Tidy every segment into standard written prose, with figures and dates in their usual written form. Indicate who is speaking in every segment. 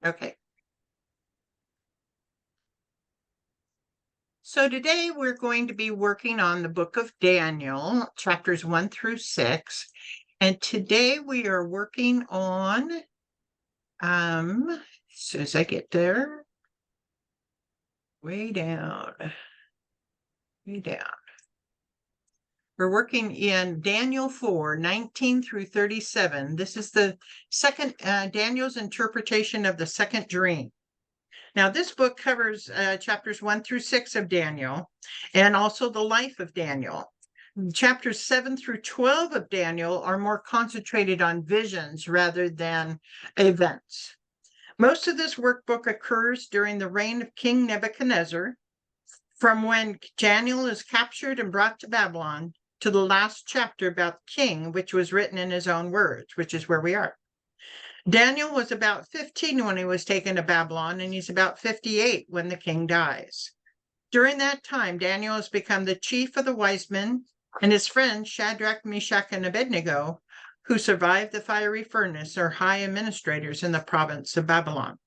Speaker 1: Okay. So today we're going to be working on the book of Daniel, chapters 1 through 6. And today we are working on, as soon as I get there, way down. We're working in Daniel 4:19 through 37. This is the second, Daniel's interpretation of the second dream. Now, this book covers chapters 1 through 6 of Daniel and also the life of Daniel. Chapters 7 through 12 of Daniel are more concentrated on visions rather than events. Most of this workbook occurs during the reign of King Nebuchadnezzar, from when Daniel is captured and brought to Babylon to the last chapter about the king, which was written in his own words, which is where we are. Daniel was about 15 when he was taken to Babylon, and he's about 58 when the king dies. During that time, Daniel has become the chief of the wise men, and his friends Shadrach, Meshach, and Abednego, who survived the fiery furnace, are high administrators in the province of Babylon.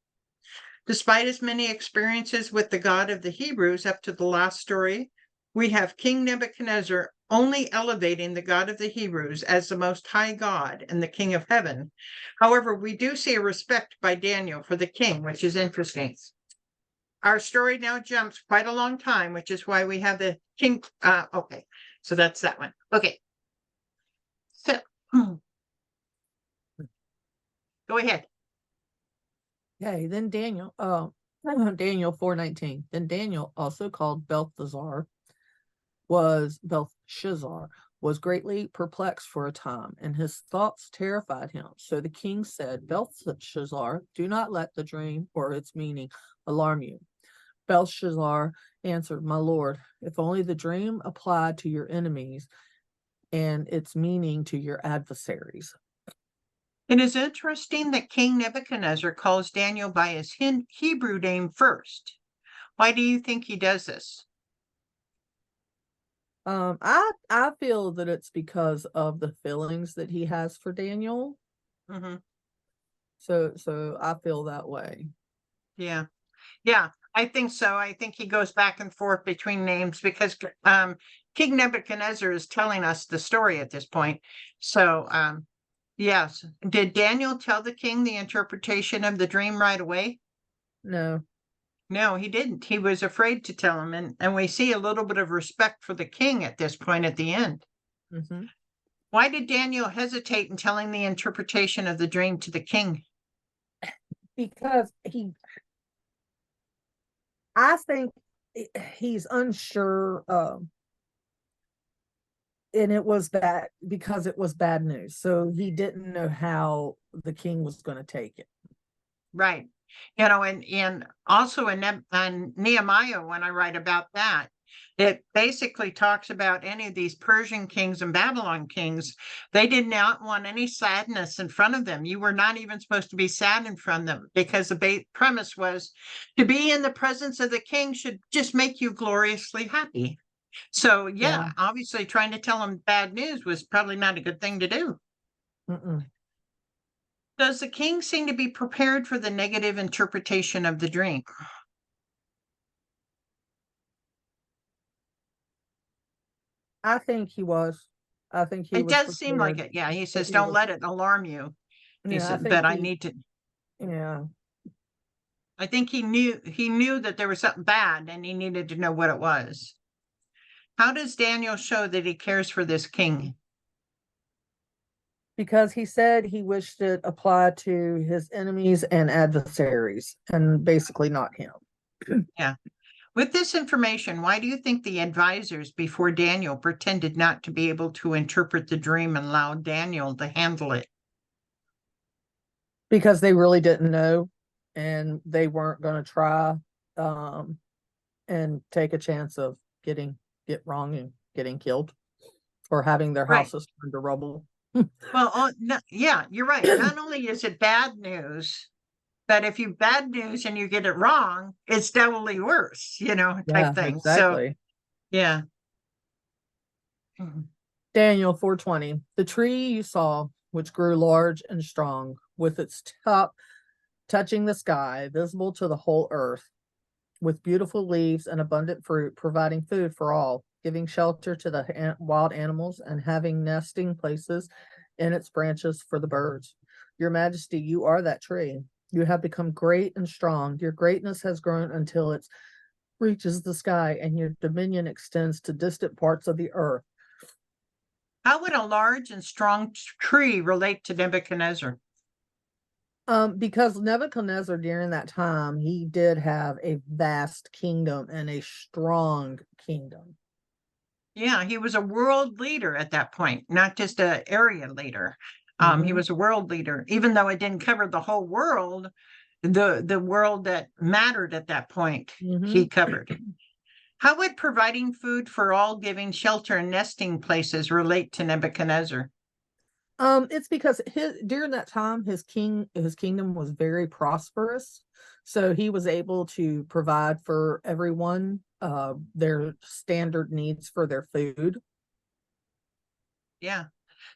Speaker 1: Despite his many experiences with the God of the Hebrews up to the last story, we have King Nebuchadnezzar only elevating the God of the Hebrews as the most high God and the King of heaven. However, we do see a respect by Daniel for the king, which is interesting. Our story now jumps quite a long time, which is why we have the king. Okay, so that's that one. Okay. So, go ahead.
Speaker 2: Okay, then Daniel 4:19. Then Daniel, also called Belshazzar, was greatly perplexed for a time, and his thoughts terrified him. So the king said, Belshazzar, do not let the dream or its meaning alarm you. Belshazzar answered, My lord, if only the dream applied to your enemies and its meaning to your adversaries.
Speaker 1: It is interesting that King Nebuchadnezzar calls Daniel by his Hebrew name first. Why do you think he does this?
Speaker 2: I feel that it's because of the feelings that he has for Daniel.
Speaker 1: Mm-hmm.
Speaker 2: So I feel that way.
Speaker 1: Yeah, I think so. I think he goes back and forth between names because King Nebuchadnezzar is telling us the story at this point. So, yes. Did Daniel tell the king the interpretation of the dream right away?
Speaker 2: No.
Speaker 1: No, he didn't. He was afraid to tell him. And we see a little bit of respect for the king at this point at the end.
Speaker 2: Mm-hmm.
Speaker 1: Why did Daniel hesitate in telling the interpretation of the dream to the king?
Speaker 2: Because I think he's unsure, and it was bad because it was bad news. So he didn't know how the king was going to take it.
Speaker 1: Right. And also in Nehemiah, when I write about that, it basically talks about any of these Persian kings and Babylon kings. They did not want any sadness in front of them. You were not even supposed to be sad in front of them because the premise was to be in the presence of the king should just make you gloriously happy. So, yeah, obviously trying to tell them bad news was probably not a good thing to do.
Speaker 2: Mm-mm.
Speaker 1: Does the king seem to be prepared for the negative interpretation of the dream?
Speaker 2: I think he was. I think he
Speaker 1: It
Speaker 2: was
Speaker 1: does seem like
Speaker 2: prepared.
Speaker 1: it. Yeah, he
Speaker 2: But
Speaker 1: says,
Speaker 2: he
Speaker 1: "Don't
Speaker 2: was,
Speaker 1: let it alarm you." He
Speaker 2: I
Speaker 1: said,
Speaker 2: think
Speaker 1: "But I need to."
Speaker 2: yeah.
Speaker 1: I think he knew that there was something bad, and he needed to know what it was. How does Daniel show that he cares for this king?
Speaker 2: Because he said he wished it applied to his enemies and adversaries, and basically not him.
Speaker 1: Yeah. With this information, why do you think the advisors before Daniel pretended not to be able to interpret the dream and allowed Daniel to handle it?
Speaker 2: Because they really didn't know, and they weren't going to try, and take a chance of get wrong and getting killed, or having their
Speaker 1: Right.
Speaker 2: houses turned to rubble.
Speaker 1: Well, no, yeah, you're right. Not only is it bad news, but if you bad news and you get it wrong, it's doubly worse, type
Speaker 2: Yeah,
Speaker 1: thing. So,
Speaker 2: exactly.
Speaker 1: yeah. Mhm.
Speaker 2: Daniel 4:20. The tree you saw, which grew large and strong, with its top touching the sky, visible to the whole earth, with beautiful leaves and abundant fruit, providing food for all, giving shelter to the wild animals, and having nesting places in its branches for the birds. Your Majesty, you are that tree. You have become great and strong. Your greatness has grown until it reaches the sky, and your dominion extends to distant parts of the earth.
Speaker 1: How would a large and strong tree relate to Nebuchadnezzar?
Speaker 2: Because Nebuchadnezzar during that time, he did have a vast kingdom and a strong kingdom.
Speaker 1: Yeah, he was a world leader at that point, not just an area leader. He
Speaker 2: Mhm.
Speaker 1: was a world leader, even though it didn't cover the whole world. The world that mattered at that point, he
Speaker 2: Mhm.
Speaker 1: covered. How would providing food for all, giving shelter and nesting places relate to Nebuchadnezzar?
Speaker 2: It's because during that time, his kingdom was very prosperous, so he was able to provide for everyone their standard needs for their food.
Speaker 1: Yeah.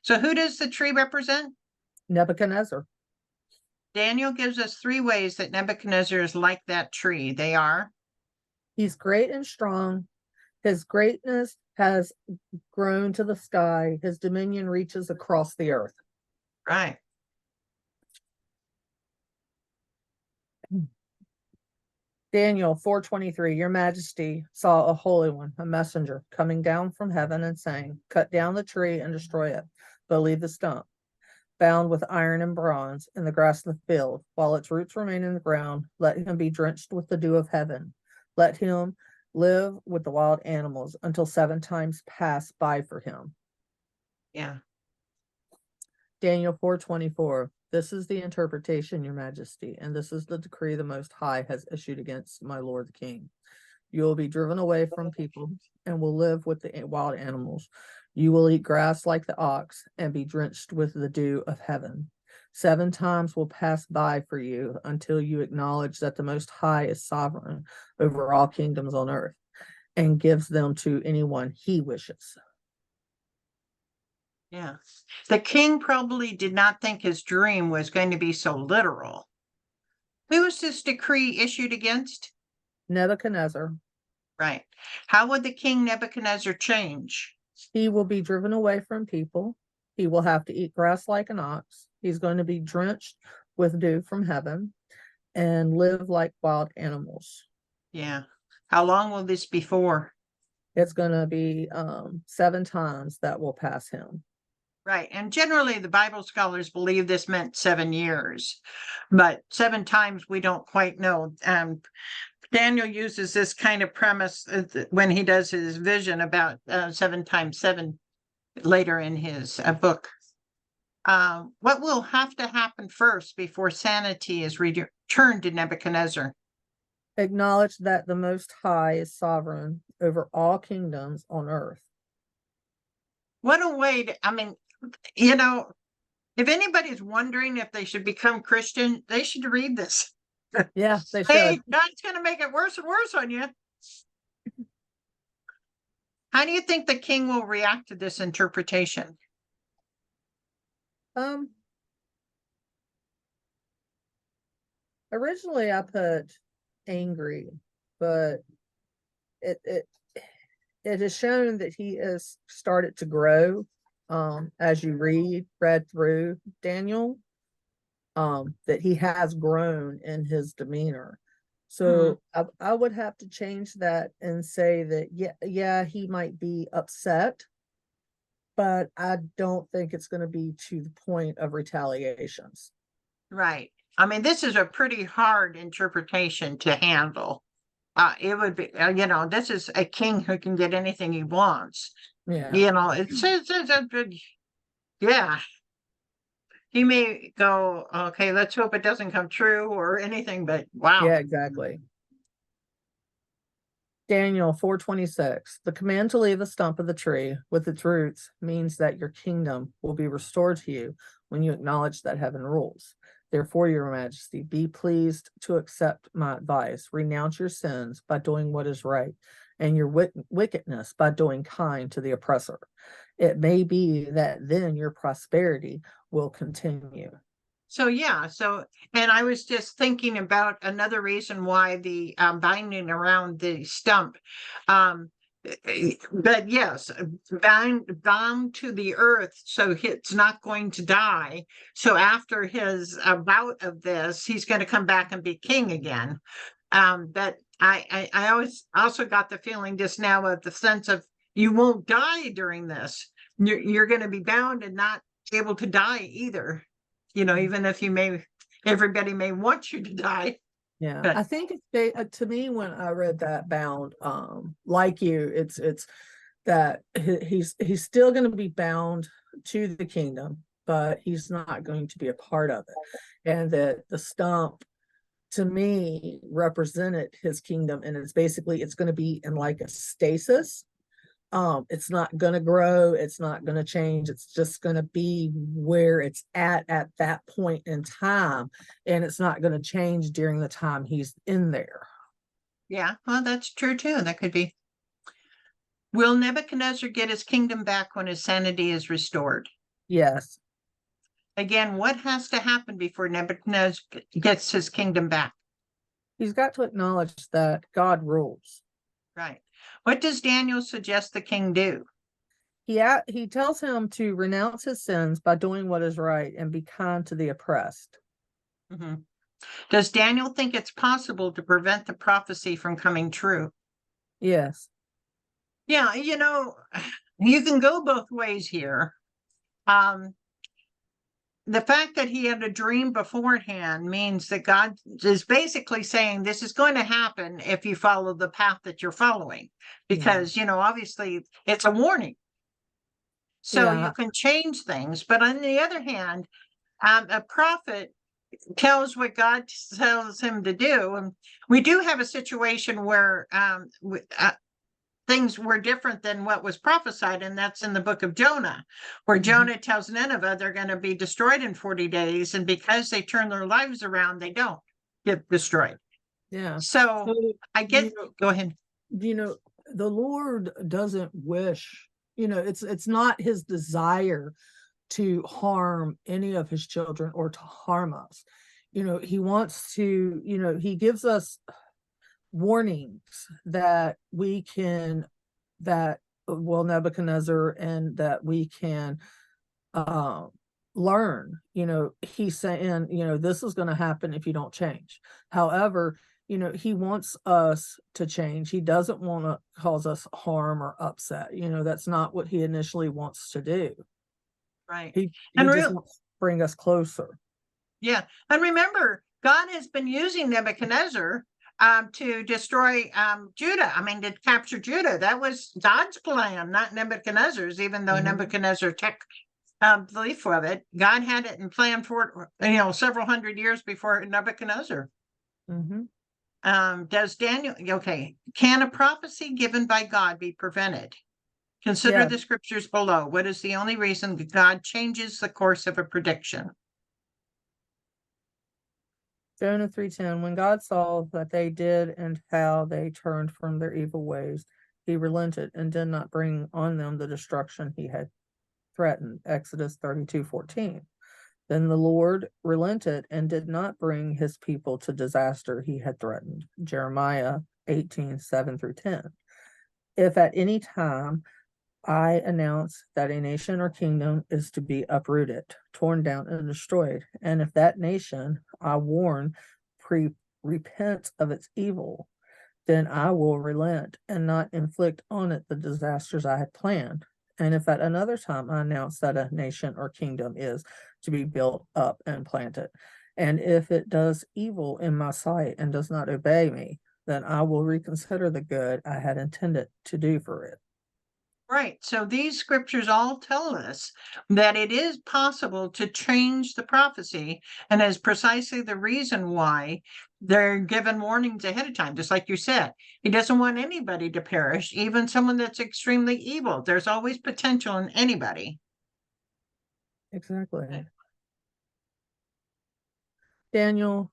Speaker 1: So who does the tree represent?
Speaker 2: Nebuchadnezzar.
Speaker 1: Daniel gives us three ways that Nebuchadnezzar is like that tree. They are,
Speaker 2: He's great and strong. His greatness has grown to the sky. His dominion reaches across the earth.
Speaker 1: right.
Speaker 2: Daniel 4:23, Your Majesty saw a holy one, a messenger, coming down from heaven and saying, Cut down the tree and destroy it, but leave the stump, bound with iron and bronze, in the grass of the field. While its roots remain in the ground, let him be drenched with the dew of heaven. Let him live with the wild animals until 7 times pass by for him.
Speaker 1: Yeah.
Speaker 2: Daniel 4:24, This is the interpretation, Your Majesty, and this is the decree the Most High has issued against my lord the king. You will be driven away from people and will live with the wild animals. You will eat grass like the ox and be drenched with the dew of heaven. 7 times will pass by for you until you acknowledge that the Most High is sovereign over all kingdoms on earth and gives them to anyone he wishes.
Speaker 1: Yeah. The king probably did not think his dream was going to be so literal. Who was this decree issued against?
Speaker 2: Nebuchadnezzar,
Speaker 1: Right. How would the king Nebuchadnezzar change?
Speaker 2: he will be driven away from people. He will have to eat grass like an ox. He's going to be drenched with dew from heaven and live like wild animals.
Speaker 1: Yeah. How long will this be for?
Speaker 2: It's going to be 7 times that will pass him.
Speaker 1: Right. And generally, the Bible scholars believe this meant 7 years, but 7 times we don't quite know. Daniel uses this kind of premise when he does his vision about 7 times 7 later in his book. What will have to happen first before sanity is returned to Nebuchadnezzar?
Speaker 2: Acknowledge that the Most High is sovereign over all kingdoms on earth.
Speaker 1: What a way to, I mean, you know, if anybody's wondering if they should become Christian, they should read this.
Speaker 2: Yeah, they
Speaker 1: Hey,
Speaker 2: should.
Speaker 1: God's going to make it worse and worse on you. How do you think the king will react to this interpretation?
Speaker 2: Um, Originally I put angry, but it it it has shown that he has started to grow as you read through Daniel, that he has grown in his demeanor. So I would have to change that and say that yeah, he might be upset, but I don't think it's going to be to the point of retaliations.
Speaker 1: Right. I mean, this is a pretty hard interpretation to handle. It would be, this is a king who can get anything he wants.
Speaker 2: Yeah.
Speaker 1: It says, yeah, he may go, okay, let's hope it doesn't come true or anything, but wow.
Speaker 2: Yeah, exactly. Daniel 4:26, the command to leave the stump of the tree with its roots means that your kingdom will be restored to you when you acknowledge that heaven rules. Therefore, your majesty, be pleased to accept my advice. Renounce your sins by doing what is right, and your wickedness by doing kind to the oppressor. It may be that then your prosperity will continue.
Speaker 1: So yeah, and I was just thinking about another reason why the binding around the stump. Um, but yes, bound to the earth, so it's not going to die. So after his bout of this, he's going to come back and be king again. But I always also got the feeling just now of the sense of you won't die during this. You're going to be bound and not able to die either. Even if everybody may want you to die.
Speaker 2: Yeah,
Speaker 1: But
Speaker 2: I think to me, when I read that bound, like you, it's that he's still going to be bound to the kingdom, but he's not going to be a part of it, and that the stump to me represented his kingdom, and it's going to be in like a stasis. It's not going to grow, it's not going to change, it's just going to be where it's at that point in time, and it's not going to change during the time he's in there.
Speaker 1: yeah, well, that's true too. That could be. Will Nebuchadnezzar get his kingdom back when his sanity is restored?
Speaker 2: Yes,
Speaker 1: Again, what has to happen before Nebuchadnezzar gets his kingdom back?
Speaker 2: he's got to acknowledge that God rules.
Speaker 1: Right. What does Daniel suggest the king do?
Speaker 2: He tells him to renounce his sins by doing what is right and be kind to the oppressed.
Speaker 1: Mhm. Does Daniel think it's possible to prevent the prophecy from coming true?
Speaker 2: Yes.
Speaker 1: Yeah, you can go both ways here. The fact that he had a dream beforehand means that God is basically saying this is going to happen if you follow the path that you're following, because, obviously it's a warning. So you
Speaker 2: Yeah.
Speaker 1: can change things. But on the other hand, a prophet tells what God tells him to do. And we do have a situation where things were different than what was prophesied, and that's in the book of Jonah, where Jonah tells Nineveh they're going to be destroyed in 40 days, and because they turn their lives around, they don't get destroyed.
Speaker 2: Yeah.
Speaker 1: So I get, go ahead.
Speaker 2: The Lord doesn't wish, it's not his desire to harm any of his children or to harm us. He wants to, he gives us warnings that we can, that well, Nebuchadnezzar, and that we can learn. He's saying, this is going to happen if you don't change. However, he wants us to change. He doesn't want to cause us harm or upset. That's not what he initially wants to do.
Speaker 1: Right.
Speaker 2: He
Speaker 1: And
Speaker 2: just wants to bring us closer.
Speaker 1: Yeah. And remember, God has been using Nebuchadnezzar to destroy Judah. I mean, to capture Judah. That was God's plan, not Nebuchadnezzar's, even though Nebuchadnezzar took belief of it. God had it in plan for several hundred years before Nebuchadnezzar. Does Daniel, okay, can a prophecy given by God be prevented? Consider the scriptures below. What is the only reason God changes the course of a prediction?
Speaker 2: Jonah 3:10, when God saw that they did and how they turned from their evil ways, he relented and did not bring on them the destruction he had threatened. Exodus 32:14. Then the Lord relented and did not bring his people to disaster he had threatened. Jeremiah 18:7-10. If at any time I announce that a nation or kingdom is to be uprooted, torn down, and destroyed, and if that nation I warn repents of its evil, then I will relent and not inflict on it the disasters I had planned. And if at another time I announce that a nation or kingdom is to be built up and planted, and if it does evil in my sight and does not obey me, then I will reconsider the good I had intended to do for it.
Speaker 1: Right. So these scriptures all tell us that it is possible to change the prophecy, and is precisely the reason why they're given warnings ahead of time. Just like you said, he doesn't want anybody to perish, even someone that's extremely evil. There's always potential in anybody.
Speaker 2: Exactly. Daniel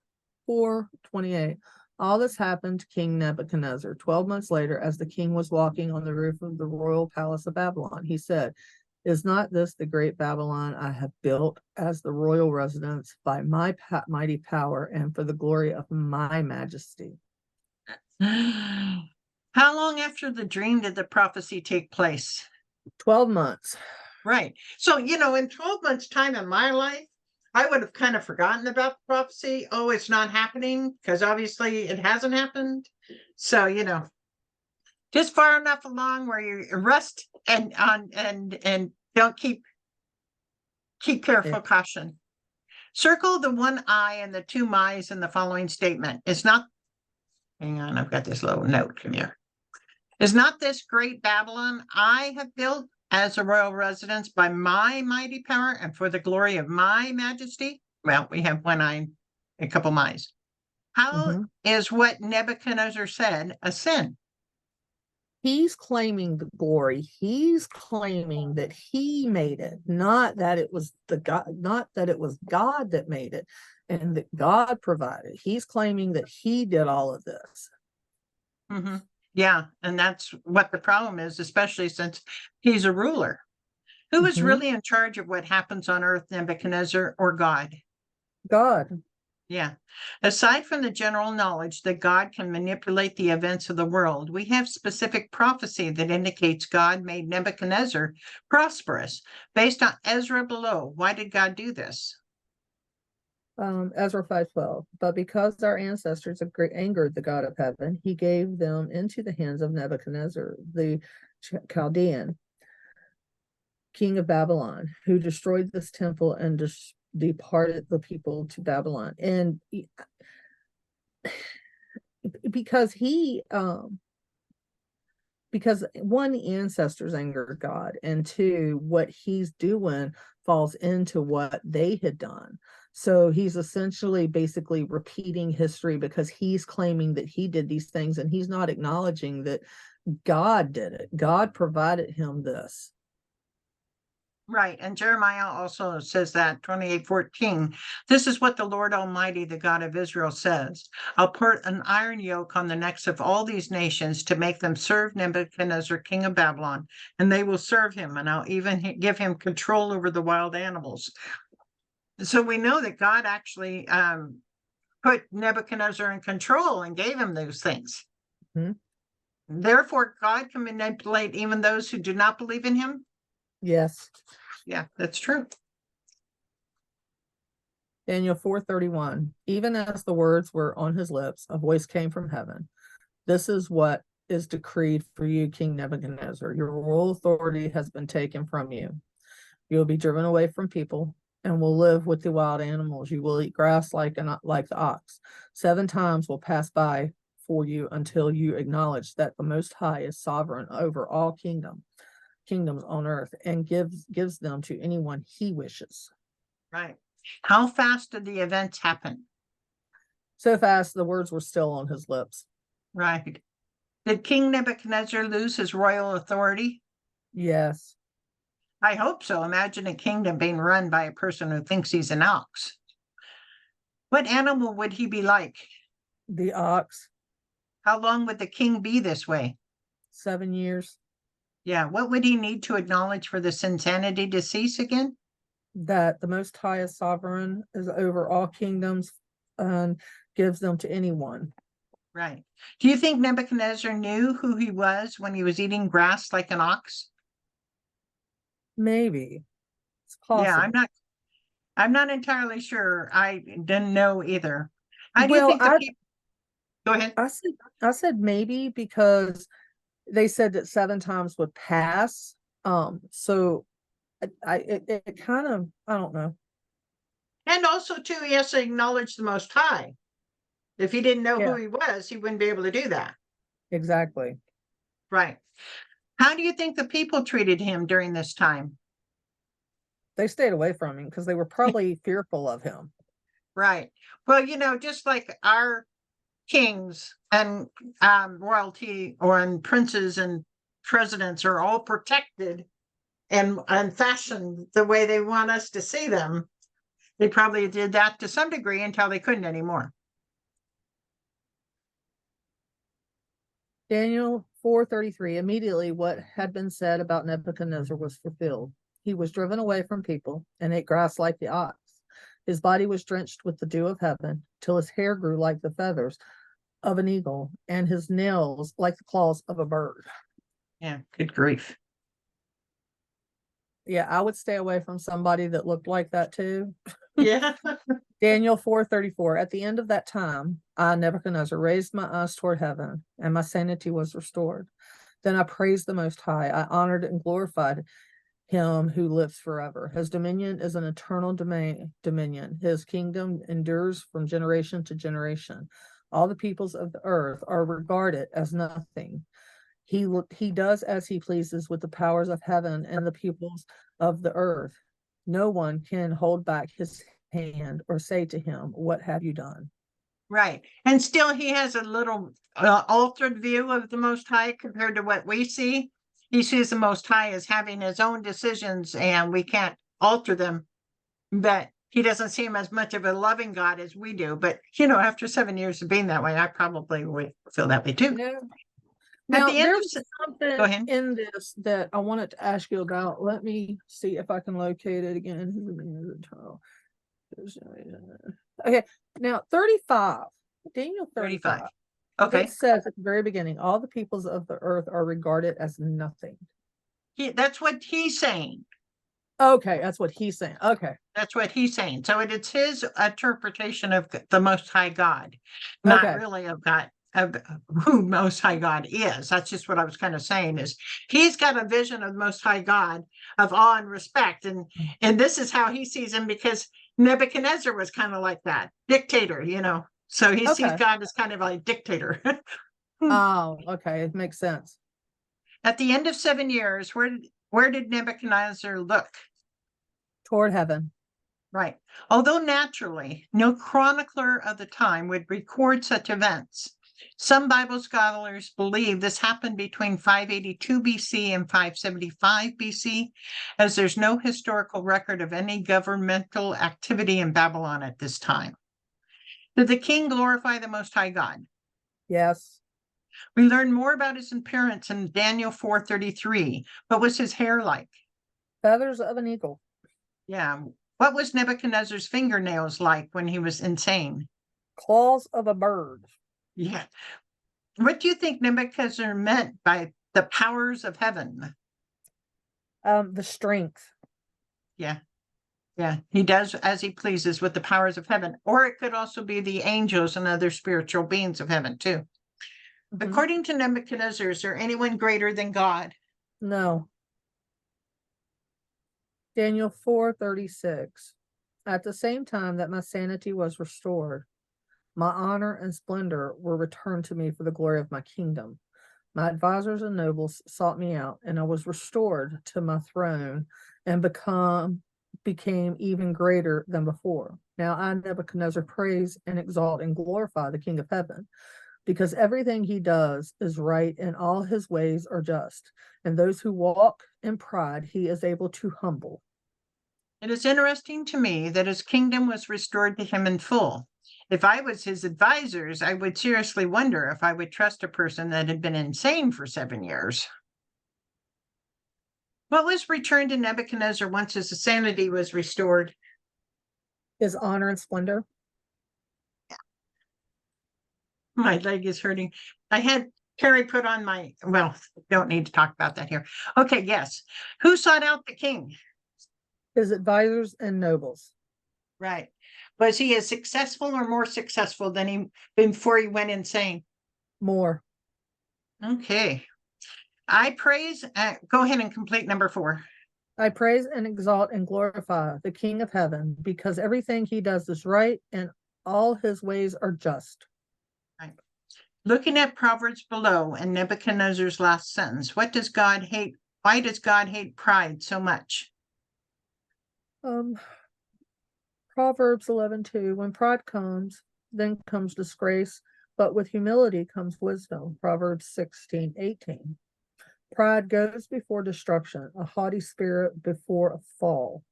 Speaker 2: 4:28. All this happened to King Nebuchadnezzar 12 months later, as the king was walking on the roof of the royal palace of Babylon. He said, Is not this the great Babylon I have built as the royal residence by my mighty power and for the glory of my majesty?
Speaker 1: How long after the dream did the prophecy take place?
Speaker 2: 12 months.
Speaker 1: Right. So, in 12 months' time in my life, I would have kind of forgotten about the prophecy. Oh, it's not happening because obviously it hasn't happened. So, just far enough along where you rest and don't keep careful caution. Circle the one I and the two my's in the following statement. It's not, hang on, I've got this little note here. Is not this great Babylon I have built as a royal residence by my mighty power and for the glory of my majesty? Well, we have one I, a couple my's. How is what Nebuchadnezzar said a sin?
Speaker 2: He's claiming the glory. He's claiming that he made it, not that it was not that it was God that made it and that God provided. He's claiming that he did all of this.
Speaker 1: Yeah, and that's what the problem is, especially since he's a ruler. Who is really in charge of what happens on earth, Nebuchadnezzar or God?
Speaker 2: God.
Speaker 1: Yeah. Aside from the general knowledge that God can manipulate the events of the world, we have specific prophecy that indicates God made Nebuchadnezzar prosperous. Based on Ezra below, why did God do this?
Speaker 2: Ezra 5:12. But because our ancestors angered the God of heaven, he gave them into the hands of Nebuchadnezzar, the Chaldean, king of Babylon, who destroyed this temple and departed the people to Babylon. And because because one, the ancestors angered God, and two, what he's doing falls into what they had done. So he's essentially basically repeating history because he's claiming that he did these things and he's not acknowledging that God did it. God provided him this.
Speaker 1: Right. And Jeremiah also says that 28:14. This is what the Lord Almighty, the God of Israel, says. I'll put an iron yoke on the necks of all these nations to make them serve Nebuchadnezzar, king of Babylon, and they will serve him, and I'll even give him control over the wild animals. So we know that God actually put Nebuchadnezzar in control and gave him those things. Therefore, God can manipulate even those who do not believe in him.
Speaker 2: Yes.
Speaker 1: Yeah, that's true.
Speaker 2: Daniel 4:31. Even as the words were on his lips, a voice came from heaven. This is what is decreed for you, King Nebuchadnezzar. Your royal authority has been taken from you. You will be driven away from people and will live with the wild animals. You will eat grass like the ox. 7 times will pass by for you until you acknowledge that the Most High is sovereign over all kingdoms on earth and gives them to anyone he wishes.
Speaker 1: Right. How fast did the events happen?
Speaker 2: So fast the words were still on his lips.
Speaker 1: Right. Did King Nebuchadnezzar lose his royal authority?
Speaker 2: Yes.
Speaker 1: I hope so. Imagine a kingdom being run by a person who thinks he's an ox. What animal would he be like?
Speaker 2: The ox.
Speaker 1: How long would the king be this way?
Speaker 2: 7 years.
Speaker 1: Yeah. What would he need to acknowledge for this insanity to cease again?
Speaker 2: That the Most High is sovereign, is over all kingdoms, and gives them to anyone.
Speaker 1: Right. Do you think Nebuchadnezzar knew who he was when he was eating grass like an ox?
Speaker 2: Maybe. It's possible.
Speaker 1: Yeah, I'm not entirely sure. I didn't know either. How do you think the people? Go ahead.
Speaker 2: I said maybe because they said that 7 times would pass. So it kind of, I don't know.
Speaker 1: And also too, he has to acknowledge the Most High. If he didn't know who he was, he wouldn't be able to do that.
Speaker 2: Exactly.
Speaker 1: Right. How do you think the people treated him during this time?
Speaker 2: They stayed away from him because they were probably fearful of him.
Speaker 1: Right. Well, just like our kings and royalty and princes and presidents are all protected and fashioned the way they want us to see them, they probably did that to some degree until they couldn't anymore.
Speaker 2: Daniel 4:33. Immediately what had been said about Nebuchadnezzar was fulfilled. He was driven away from people and ate grass like the ox. His body was drenched with the dew of heaven, till his hair grew like the feathers of an eagle, and his nails like the claws of a bird.
Speaker 1: Yeah, good grief.
Speaker 2: Yeah, I would stay away from somebody that looked like that too.
Speaker 1: Yeah.
Speaker 2: Daniel 4:34. At the end of that time, I, Nebuchadnezzar, raised my eyes toward heaven, and my sanity was restored. Then I praised the Most High. I honored and glorified him who lives forever. His dominion is an eternal dominion. His kingdom endures from generation to generation. All the peoples of the earth are regarded as nothing. He does as he pleases with the powers of heaven and the peoples of the earth. No one can hold back his hand or say to him, "What have you done?"
Speaker 1: Right. And still, he has a little altered view of the Most High compared to what we see. He sees the Most High as having his own decisions and we can't alter them. But he doesn't seem as much of a loving God as we do. But, after 7 years of being that way, I probably would feel that way too.
Speaker 2: Yeah.
Speaker 1: At
Speaker 2: Now,
Speaker 1: the end
Speaker 2: there
Speaker 1: of
Speaker 2: was
Speaker 1: Go
Speaker 2: something
Speaker 1: ahead.
Speaker 2: in this that I wanted to ask you about. Let me see if I can locate it again. Okay, now 35, Daniel
Speaker 1: 35.
Speaker 2: 35.
Speaker 1: Okay.
Speaker 2: It says at the very beginning, all the peoples of the earth are regarded as nothing.
Speaker 1: That's what he's saying.
Speaker 2: Okay, that's what he's saying. Okay.
Speaker 1: That's what he's saying. So it's his interpretation of the Most High God, not
Speaker 2: Okay.
Speaker 1: really of God, of who Most High God is. That's just what I was kind of saying is he's got a vision of the Most High God of awe and respect. And this is how he sees him because Nebuchadnezzar was kind of like that dictator, So he sees
Speaker 2: Okay.
Speaker 1: God as kind of like dictator.
Speaker 2: Oh, okay. It makes sense.
Speaker 1: At the end of 7 years, where did Nebuchadnezzar look?
Speaker 2: Toward heaven.
Speaker 1: Right. Although naturally, no chronicler of the time would record such events, some Bible scholars believe this happened between 582 BC and 575 BC, as there's no historical record of any governmental activity in Babylon at this time. Did the king glorify the Most High God?
Speaker 2: Yes.
Speaker 1: We learn more about his appearance in Daniel 4:33. What was his hair like?
Speaker 2: Feathers of an eagle.
Speaker 1: Yeah. What was Nebuchadnezzar's fingernails like when he was insane?
Speaker 2: Claws of a bird.
Speaker 1: Yeah. What do you think Nebuchadnezzar meant by the powers of heaven?
Speaker 2: The strength.
Speaker 1: Yeah. Yeah. He does as he pleases with the powers of heaven. Or it could also be the angels and other spiritual beings of heaven, too.
Speaker 2: Mhm.
Speaker 1: According to Nebuchadnezzar, is there anyone greater than God?
Speaker 2: No. Daniel 4:36. At the same time that my sanity was restored, my honor and splendor were returned to me for the glory of my kingdom. My advisors and nobles sought me out, and I was restored to my throne and became even greater than before. Now I, Nebuchadnezzar, praise and exalt and glorify the King of heaven, because everything he does is right and all his ways are just, and those who walk in pride he is able to humble.
Speaker 1: It is interesting to me that his kingdom was restored to him in full. If I was his advisors, I would seriously wonder if I would trust a person that had been insane for 7 years. What was returned to Nebuchadnezzar once his sanity was restored?
Speaker 2: His honor and splendor.
Speaker 1: My leg is hurting. I had Carrie put on don't need to talk about that here. Okay, yes. Who sought out the king?
Speaker 2: His advisors and nobles.
Speaker 1: Right. Was he as successful or more successful than he before he went insane?
Speaker 2: More.
Speaker 1: Okay. I praise, go ahead and complete number 4.
Speaker 2: I praise and exalt and glorify the King of heaven, because everything he does is right and all his ways are just.
Speaker 1: Right. Looking at Proverbs below and Nebuchadnezzar's last sentence, what does God hate? Why does God hate pride so much?
Speaker 2: Proverbs 11:2. When pride comes, then comes disgrace, but with humility comes wisdom. Proverbs 16:18. Pride goes before destruction, a haughty spirit before a fall.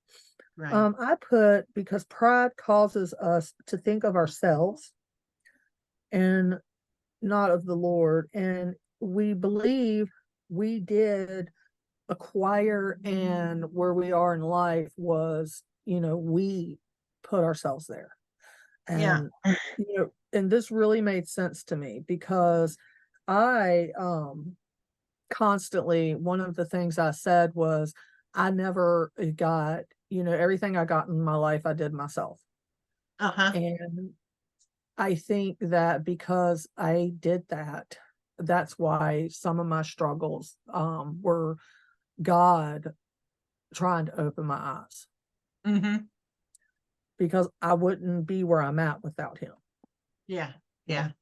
Speaker 1: Right.
Speaker 2: I put because pride causes us to think of ourselves and not of the Lord. And we believe we did acquire and where we are in life was, we put ourselves there.
Speaker 1: Yeah.
Speaker 2: And, and this really made sense to me because I, constantly, one of the things I said was, I never got, everything I got in my life, I did myself.
Speaker 1: Uh-huh.
Speaker 2: And I think that because I did that, that's why some of my struggles, were God trying to open my eyes
Speaker 1: Mm-hmm.
Speaker 2: because I wouldn't be where I'm at without him.
Speaker 1: Yeah. Yeah.